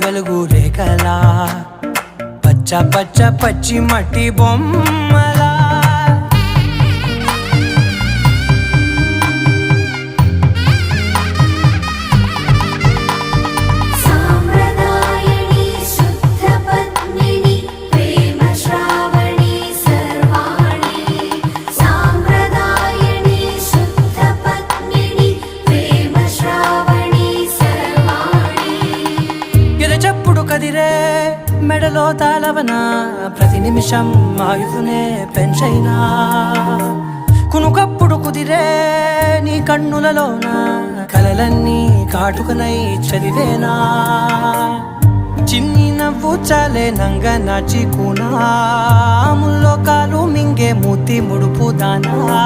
వెలుగు రేఖలా పచ్చ పచ్చ పచ్చి మట్టి బొమ్మలా చెప్పుడు కదిరే మెడలో తాళవన ప్రతి నిమిషం ఆయుధునే పెంచైనా కునుకప్పుడు కుదిరే నీ కన్నులలోన కలలన్నీ కాటుకనై చదివేనా చిన్ని నవ్వు చాలే నంగ నాచి కూనా ముల్లో కాలు మింగే మూతి ముడుపు దానా